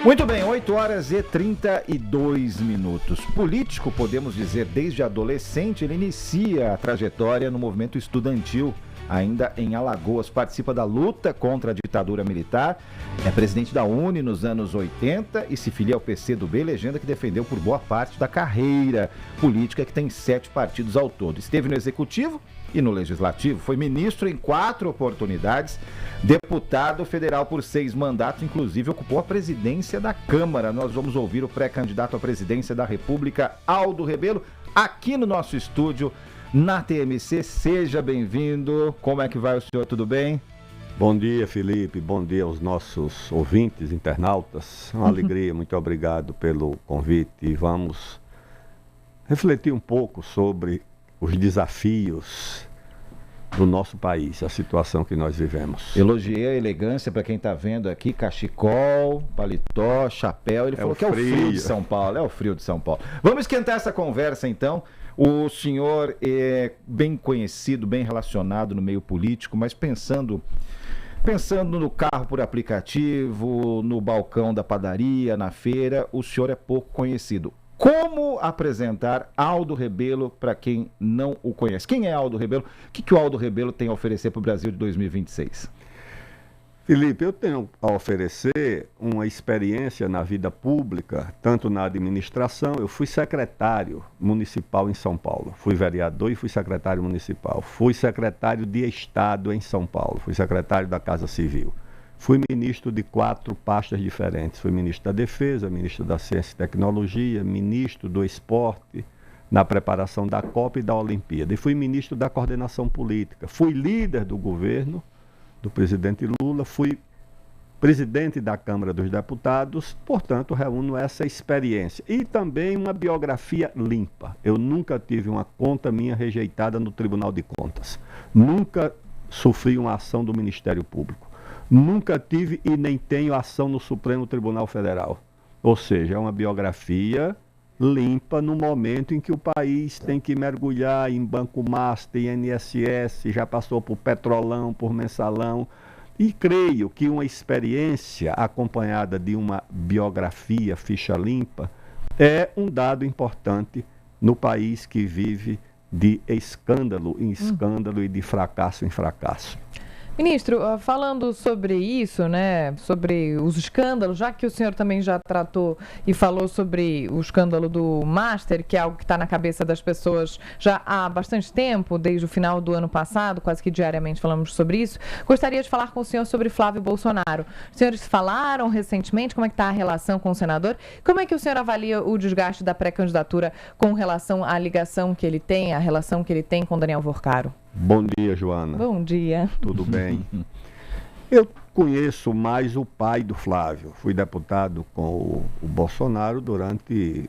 Muito bem, 8 horas e 32 minutos. Político, podemos dizer, desde adolescente, ele inicia a trajetória no movimento estudantil. Ainda em Alagoas, participa da luta contra a ditadura militar, é presidente da UNE nos anos 80 e se filia ao PCdoB, legenda que defendeu por boa parte da carreira política, que tem 7 partidos ao todo. Esteve no Executivo e no Legislativo, foi ministro em 4 oportunidades, deputado federal por 6 mandatos, inclusive ocupou a presidência da Câmara. Nós vamos ouvir o pré-candidato à presidência da República, Aldo Rebelo, aqui no nosso estúdio, na TMC. Seja bem-vindo. Como é que vai o senhor? Tudo bem? Bom dia, Felipe. Bom dia aos nossos ouvintes, internautas. Uma alegria, muito obrigado pelo convite. E vamos refletir um pouco sobre os desafios do nosso país, a situação que nós vivemos. Elogiei a elegância para quem está vendo aqui, cachecol, paletó, chapéu. Ele falou que é o frio de São Paulo. É o frio de São Paulo. Vamos esquentar essa conversa, então. O senhor é bem conhecido, bem relacionado no meio político, mas pensando no carro por aplicativo, no balcão da padaria, na feira, o senhor é pouco conhecido. Como apresentar Aldo Rebelo para quem não o conhece? Quem é Aldo Rebelo? O que o Aldo Rebelo tem a oferecer para o Brasil de 2026? Felipe, eu tenho a oferecer uma experiência na vida pública, tanto na administração. Eu fui secretário municipal em São Paulo, fui vereador e fui secretário municipal, fui secretário de Estado em São Paulo, fui secretário da Casa Civil, fui ministro de 4 pastas diferentes, fui ministro da Defesa, ministro da Ciência e Tecnologia, ministro do Esporte, na preparação da Copa e da Olimpíada, e fui ministro da Coordenação Política, fui líder do governo do presidente Lula, fui presidente da Câmara dos Deputados, portanto, reúno essa experiência. E também uma biografia limpa. Eu nunca tive uma conta minha rejeitada no Tribunal de Contas. Nunca sofri uma ação do Ministério Público. Nunca tive e nem tenho ação no Supremo Tribunal Federal. Ou seja, é uma biografia limpa no momento em que o país tem que mergulhar em Banco Master, INSS, já passou por Petrolão, por Mensalão, e creio que uma experiência acompanhada de uma biografia, ficha limpa, é um dado importante no país que vive de escândalo em escândalo e de fracasso em fracasso. Ministro, falando sobre isso, né, sobre os escândalos, já que o senhor também já tratou e falou sobre o escândalo do Master, que é algo que está na cabeça das pessoas já há bastante tempo, desde o final do ano passado, quase que diariamente falamos sobre isso, gostaria de falar com o senhor sobre Flávio Bolsonaro. Os senhores falaram recentemente, como é que está a relação com o senador? Como é que o senhor avalia o desgaste da pré-candidatura com relação à ligação que ele tem, a relação que ele tem com Daniel Worcaro? Bom dia, Joana. Bom dia. Tudo bem? Eu conheço mais o pai do Flávio. Fui deputado com o Bolsonaro durante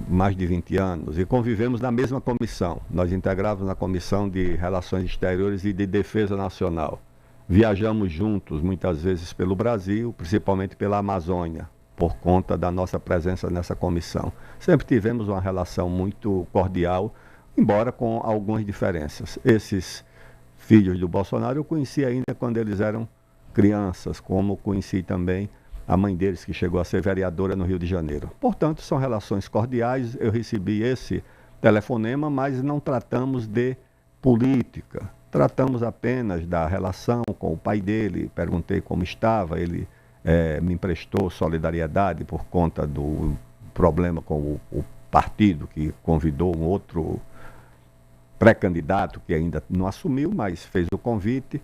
mais de 20 anos e convivemos na mesma comissão. Nós integrávamos na Comissão de Relações Exteriores e de Defesa Nacional. Viajamos juntos muitas vezes pelo Brasil, principalmente pela Amazônia, por conta da nossa presença nessa comissão. Sempre tivemos uma relação muito cordial, embora com algumas diferenças. Esses filhos do Bolsonaro eu conheci ainda quando eles eram crianças, como conheci também a mãe deles, que chegou a ser vereadora no Rio de Janeiro. Portanto, são relações cordiais. Eu recebi esse telefonema, mas não tratamos de política. Tratamos apenas da relação com o pai dele. Perguntei como estava, ele me emprestou solidariedade por conta do problema com o partido, que convidou um outro pré-candidato que ainda não assumiu, mas fez o convite,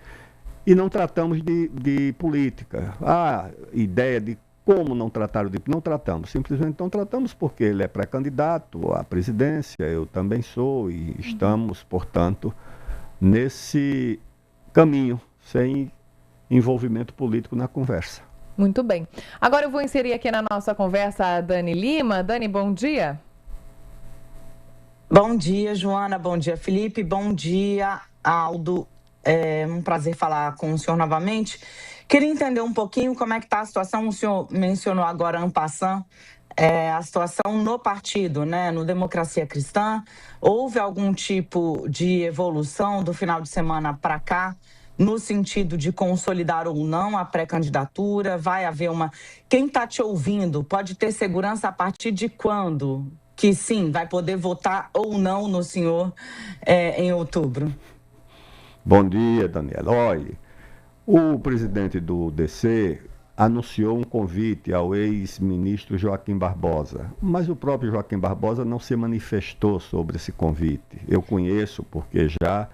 e não tratamos de política. A ideia de como não tratar não tratamos, simplesmente não tratamos porque ele é pré-candidato à presidência, eu também sou, e estamos, portanto, nesse caminho, sem envolvimento político na conversa. Muito bem. Agora eu vou inserir aqui na nossa conversa a Dani Lima. Dani, bom dia. Bom dia, Joana. Bom dia, Felipe. Bom dia, Aldo. É um prazer falar com o senhor novamente. Queria entender um pouquinho como é que está a situação. O senhor mencionou agora, en passant, a situação no partido, né? No Democracia Cristã. Houve algum tipo de evolução do final de semana para cá no sentido de consolidar ou não a pré-candidatura? Vai haver uma... Quem está te ouvindo pode ter segurança a partir de quando? Que sim, vai poder votar ou não no senhor em outubro? Bom dia, Daniela. Olha, o presidente do DC anunciou um convite ao ex-ministro Joaquim Barbosa, mas o próprio Joaquim Barbosa não se manifestou sobre esse convite. Eu conheço porque já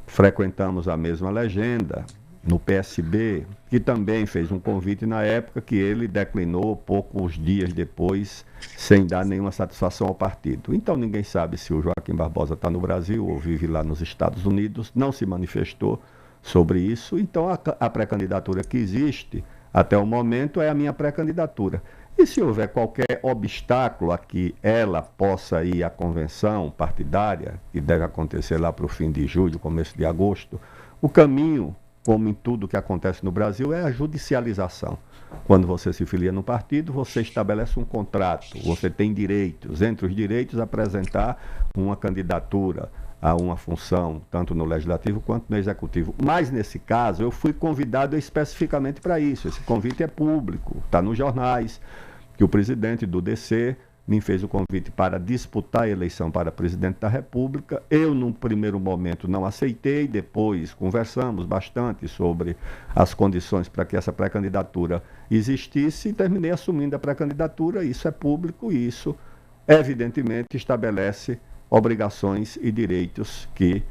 frequentamos a mesma legenda no PSB, que também fez um convite na época que ele declinou poucos dias depois, sem dar nenhuma satisfação ao partido. Então ninguém sabe se o Joaquim Barbosa está no Brasil ou vive lá nos Estados Unidos, não se manifestou sobre isso. Então a pré-candidatura que existe até o momento é a minha pré-candidatura. E se houver qualquer obstáculo a que ela possa ir à convenção partidária, que deve acontecer lá para o fim de julho, começo de agosto, o caminho, como em tudo que acontece no Brasil, é a judicialização. Quando você se filia no partido, você estabelece um contrato, você tem direitos, entre os direitos apresentar uma candidatura a uma função, tanto no Legislativo quanto no Executivo. Mas, nesse caso, eu fui convidado especificamente para isso. Esse convite é público, está nos jornais, que o presidente do DC me fez o convite para disputar a eleição para presidente da República. Eu, num primeiro momento, não aceitei, depois conversamos bastante sobre as condições para que essa pré-candidatura existisse e terminei assumindo a pré-candidatura. Isso é público e isso, evidentemente, estabelece obrigações e direitos que,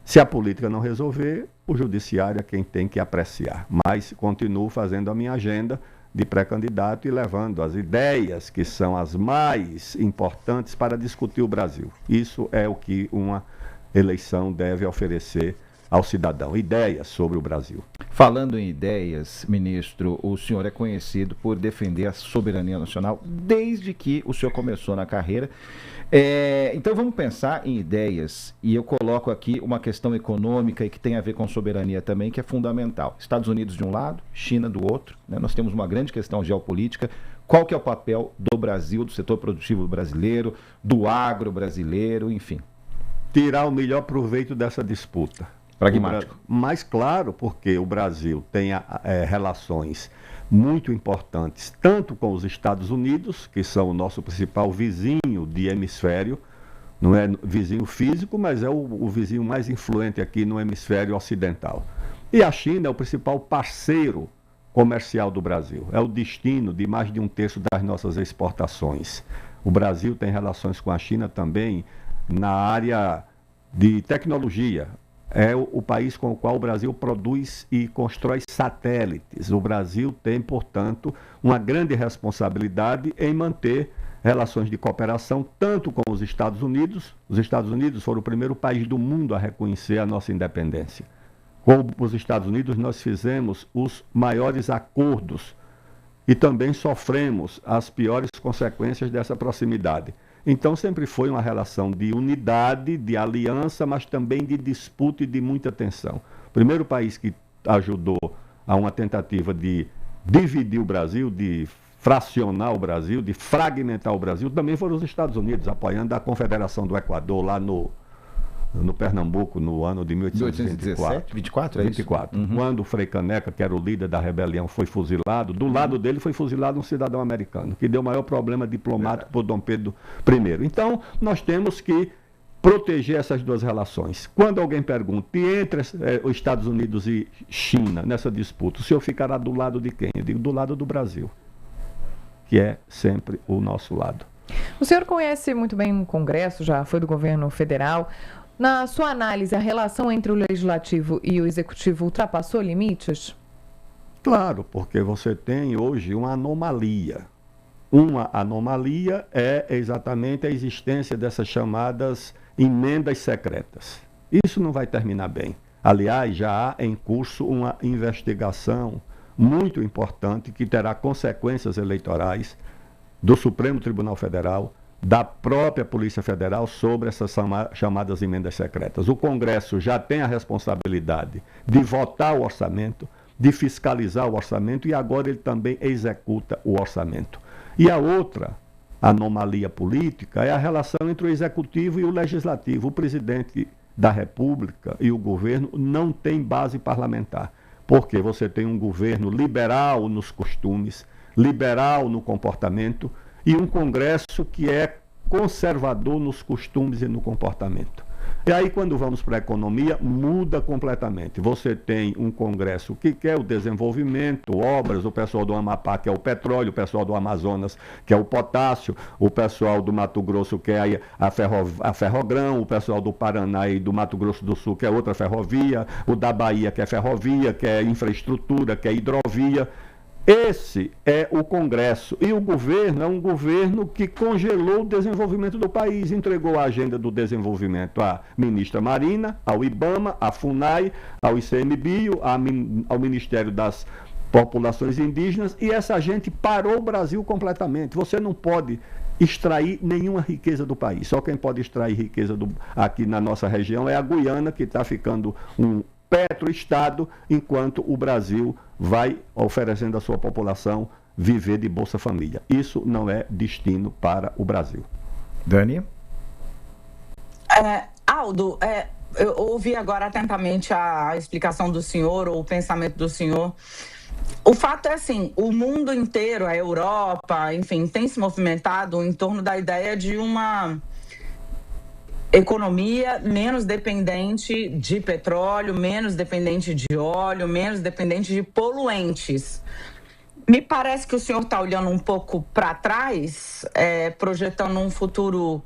se a política não resolver, o judiciário é quem tem que apreciar. Mas continuo fazendo a minha agenda de pré-candidato e levando as ideias que são as mais importantes para discutir o Brasil. Isso é o que uma eleição deve oferecer ao cidadão, ideias sobre o Brasil. Falando em ideias, ministro, o senhor é conhecido por defender a soberania nacional desde que o senhor começou na carreira. Então vamos pensar em ideias, e eu coloco aqui uma questão econômica e que tem a ver com soberania também, que é fundamental. Estados Unidos de um lado, China do outro, né? Nós temos uma grande questão geopolítica. Qual que é o papel do Brasil, do setor produtivo brasileiro, do agro brasileiro, enfim? Tirar o melhor proveito dessa disputa. Pragmático. Mas claro, porque o Brasil tem relações muito importantes, tanto com os Estados Unidos, que são o nosso principal vizinho de hemisfério, não é vizinho físico, mas é o vizinho mais influente aqui no hemisfério ocidental. E a China é o principal parceiro comercial do Brasil, é o destino de mais de 1/3 das nossas exportações. O Brasil tem relações com a China também na área de tecnologia. É o país com o qual o Brasil produz e constrói satélites. O Brasil tem, portanto, uma grande responsabilidade em manter relações de cooperação tanto com os Estados Unidos. Os Estados Unidos foram o primeiro país do mundo a reconhecer a nossa independência. Com os Estados Unidos, nós fizemos os maiores acordos e também sofremos as piores consequências dessa proximidade. Então sempre foi uma relação de unidade, de aliança, mas também de disputa e de muita tensão. O primeiro país que ajudou a uma tentativa de dividir o Brasil, de fracionar o Brasil, de fragmentar o Brasil, também foram os Estados Unidos, apoiando a Confederação do Equador lá no Pernambuco, no ano de 1824. 24, é 24. Isso? Uhum. Quando o Frei Caneca, que era o líder da rebelião, foi fuzilado, do lado dele foi fuzilado um cidadão americano, que deu o maior problema diplomático por Dom Pedro I. Então, nós temos que proteger essas duas relações. Quando alguém pergunta, e entre os Estados Unidos e China, nessa disputa, o senhor ficará do lado de quem? Eu digo, do lado do Brasil, que é sempre o nosso lado. O senhor conhece muito bem o Congresso, já foi do governo federal. Na sua análise, a relação entre o Legislativo e o Executivo ultrapassou limites? Claro, porque você tem hoje uma anomalia. Uma anomalia é exatamente a existência dessas chamadas emendas secretas. Isso não vai terminar bem. Aliás, já há em curso uma investigação muito importante que terá consequências eleitorais do Supremo Tribunal Federal, da própria Polícia Federal sobre essas chamadas emendas secretas. O Congresso já tem a responsabilidade de votar o orçamento, de fiscalizar o orçamento e agora ele também executa o orçamento. E a outra anomalia política é a relação entre o Executivo e o Legislativo. O presidente da República e o governo não tem base parlamentar. Porque você tem um governo liberal nos costumes, liberal no comportamento e um Congresso que é conservador nos costumes e no comportamento. E aí, quando vamos para a economia, muda completamente. Você tem um Congresso que quer o desenvolvimento, obras, o pessoal do Amapá quer o petróleo, o pessoal do Amazonas quer o potássio, o pessoal do Mato Grosso quer a ferrogrão, o pessoal do Paraná e do Mato Grosso do Sul quer outra ferrovia, o da Bahia quer ferrovia, quer infraestrutura, quer hidrovia. Esse é o Congresso. E o governo é um governo que congelou o desenvolvimento do país, entregou a agenda do desenvolvimento à ministra Marina, ao IBAMA, à FUNAI, ao ICMBio, ao Ministério das Populações Indígenas, e essa gente parou o Brasil completamente. Você não pode extrair nenhuma riqueza do país. Só quem pode extrair riqueza aqui na nossa região é a Guiana, que está ficando um petroestado, enquanto o Brasil vai oferecendo à sua população viver de Bolsa Família. Isso não é destino para o Brasil. Dani? Aldo, eu ouvi agora atentamente a explicação do senhor, ou o pensamento do senhor. O fato é assim, o mundo inteiro, a Europa, enfim, tem se movimentado em torno da ideia de uma economia menos dependente de petróleo, menos dependente de óleo, menos dependente de poluentes. Me parece que o senhor está olhando um pouco para trás, projetando um futuro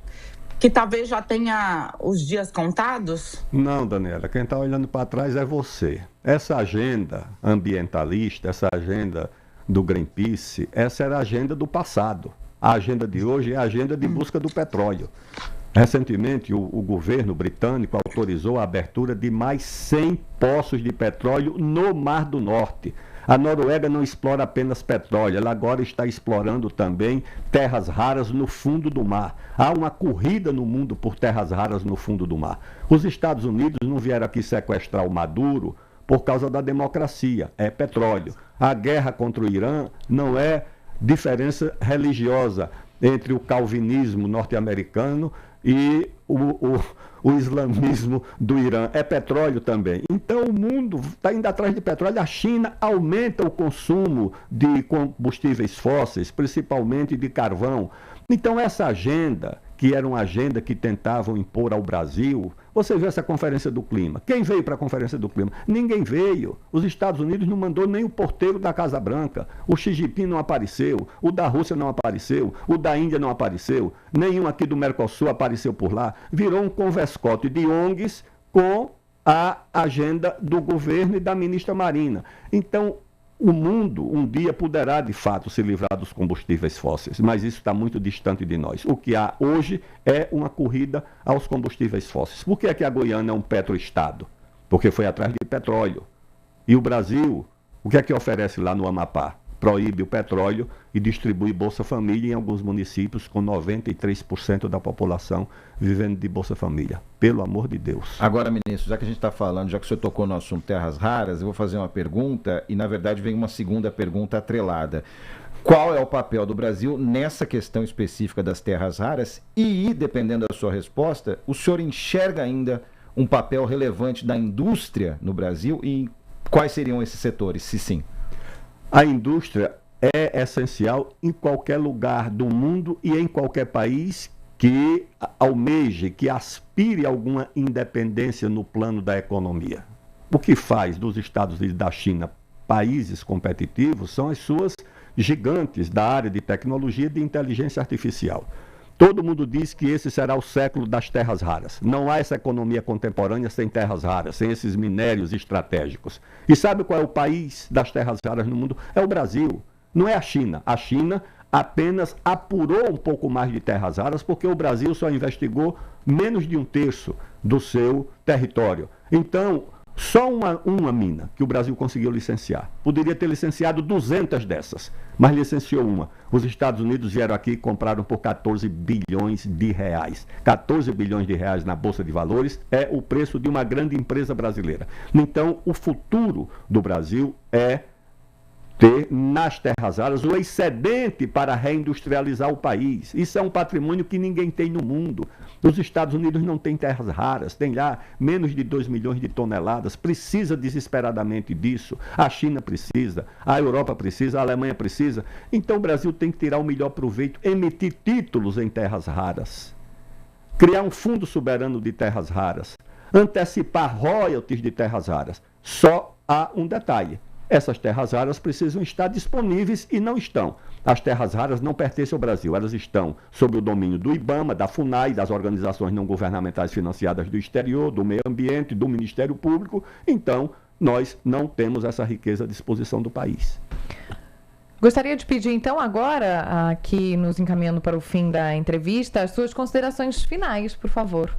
que talvez já tenha os dias contados? Não, Daniela, quem está olhando para trás é você. Essa agenda ambientalista, essa agenda do Greenpeace, essa era a agenda do passado. A agenda de hoje é a agenda de busca do petróleo. Recentemente, o governo britânico autorizou a abertura de mais 100 poços de petróleo no Mar do Norte. A Noruega não explora apenas petróleo, ela agora está explorando também terras raras no fundo do mar. Há uma corrida no mundo por terras raras no fundo do mar. Os Estados Unidos não vieram aqui sequestrar o Maduro por causa da democracia, é petróleo. A guerra contra o Irã não é diferença religiosa entre o calvinismo norte-americano e o islamismo do Irã. É petróleo também. Então o mundo está indo atrás de petróleo. A China aumenta o consumo de combustíveis fósseis, principalmente de carvão. Então essa agenda, que era uma agenda que tentavam impor ao Brasil, você viu essa conferência do clima. Quem veio para a conferência do clima? Ninguém veio. Os Estados Unidos não mandou nem o porteiro da Casa Branca. O Xi Jinping não apareceu. O da Rússia não apareceu. O da Índia não apareceu. Nenhum aqui do Mercosul apareceu por lá. Virou um converscote de ONGs com a agenda do governo e da ministra Marina. Então, o mundo um dia poderá, de fato, se livrar dos combustíveis fósseis, mas isso está muito distante de nós. O que há hoje é uma corrida aos combustíveis fósseis. Por que é que a Guiana é um petroestado? Porque foi atrás de petróleo. E o Brasil, o que é que oferece lá no Amapá? Proíbe o petróleo e distribui Bolsa Família em alguns municípios com 93% da população vivendo de Bolsa Família. Pelo amor de Deus. Agora, ministro, já que a gente está falando, já que o senhor tocou no assunto terras raras, eu vou fazer uma pergunta e, na verdade, vem uma segunda pergunta atrelada. Qual é o papel do Brasil nessa questão específica das terras raras? E, dependendo da sua resposta, o senhor enxerga ainda um papel relevante da indústria no Brasil e quais seriam esses setores, se sim? A indústria é essencial em qualquer lugar do mundo e em qualquer país que almeje, que aspire a alguma independência no plano da economia. O que faz dos Estados Unidos e da China países competitivos são as suas gigantes da área de tecnologia e de inteligência artificial. Todo mundo diz que esse será o século das terras raras. Não há essa economia contemporânea sem terras raras, sem esses minérios estratégicos. E sabe qual é o país das terras raras no mundo? É o Brasil. Não é a China. A China apenas apurou um pouco mais de terras raras porque o Brasil só investigou menos de 1/3 do seu território. Então, só uma mina que o Brasil conseguiu licenciar. Poderia ter licenciado 200 dessas, mas licenciou uma. Os Estados Unidos vieram aqui e compraram por 14 bilhões de reais. 14 bilhões de reais na Bolsa de Valores é o preço de uma grande empresa brasileira. Então, o futuro do Brasil é ter nas terras raras o excedente para reindustrializar o país. Isso é um patrimônio que ninguém tem no mundo. Os Estados Unidos não têm terras raras, tem lá menos de 2 milhões de toneladas, precisa desesperadamente disso. A China precisa, a Europa precisa, a Alemanha precisa. Então o Brasil tem que tirar o melhor proveito, emitir títulos em terras raras, criar um fundo soberano de terras raras, antecipar royalties de terras raras. Só há um detalhe: essas terras raras precisam estar disponíveis e não estão. As terras raras não pertencem ao Brasil, elas estão sob o domínio do IBAMA, da FUNAI, das organizações não governamentais financiadas do exterior, do meio ambiente, do Ministério Público. Então, nós não temos essa riqueza à disposição do país. Gostaria de pedir, então, agora, aqui nos encaminhando para o fim da entrevista, as suas considerações finais, por favor.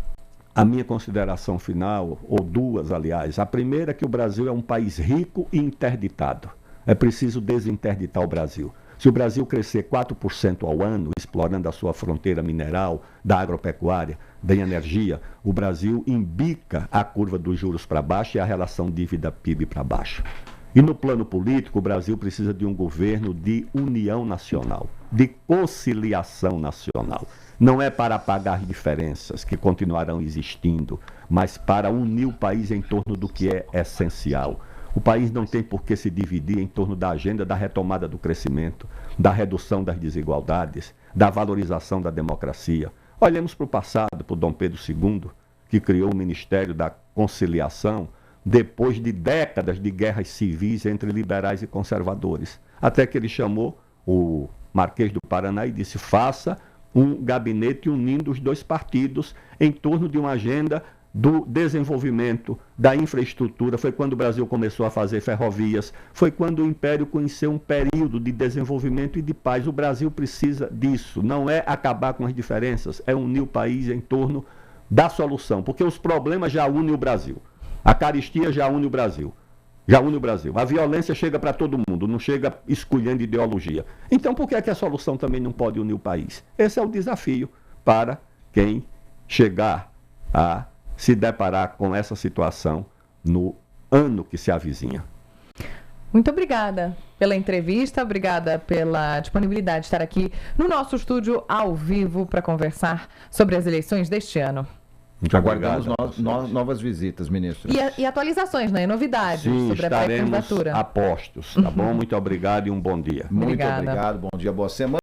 A minha consideração final, ou duas, aliás. A primeira é que o Brasil é um país rico e interditado. É preciso desinterditar o Brasil. Se o Brasil crescer 4% ao ano, explorando a sua fronteira mineral, da agropecuária, da energia, o Brasil embica a curva dos juros para baixo e a relação dívida-PIB para baixo. E no plano político, o Brasil precisa de um governo de união nacional, de conciliação nacional. Não é para apagar diferenças que continuarão existindo, mas para unir o país em torno do que é essencial. O país não tem por que se dividir em torno da agenda da retomada do crescimento, da redução das desigualdades, da valorização da democracia. Olhemos para o passado, para o Dom Pedro II, que criou o Ministério da Conciliação, depois de décadas de guerras civis entre liberais e conservadores. Até que ele chamou o Marquês do Paraná e disse: faça um gabinete unindo os dois partidos em torno de uma agenda do desenvolvimento, da infraestrutura. Foi quando o Brasil começou a fazer ferrovias, foi quando o Império conheceu um período de desenvolvimento e de paz. O Brasil precisa disso, não é acabar com as diferenças, é unir o país em torno da solução, porque os problemas já unem o Brasil. A caristia já une o Brasil. Já une o Brasil. A violência chega para todo mundo, não chega escolhendo ideologia. Então, por que é que a solução também não pode unir o país? Esse é o desafio para quem chegar a se deparar com essa situação no ano que se avizinha. Muito obrigada pela entrevista, obrigada pela disponibilidade de estar aqui no nosso estúdio ao vivo para conversar sobre as eleições deste ano. Muito aguardamos novas visitas, ministro. E atualizações, né? Novidades sobre a pré-candidatura. Estaremos a postos, tá bom? Muito obrigado e um bom dia. Muito obrigado, bom dia, boa semana.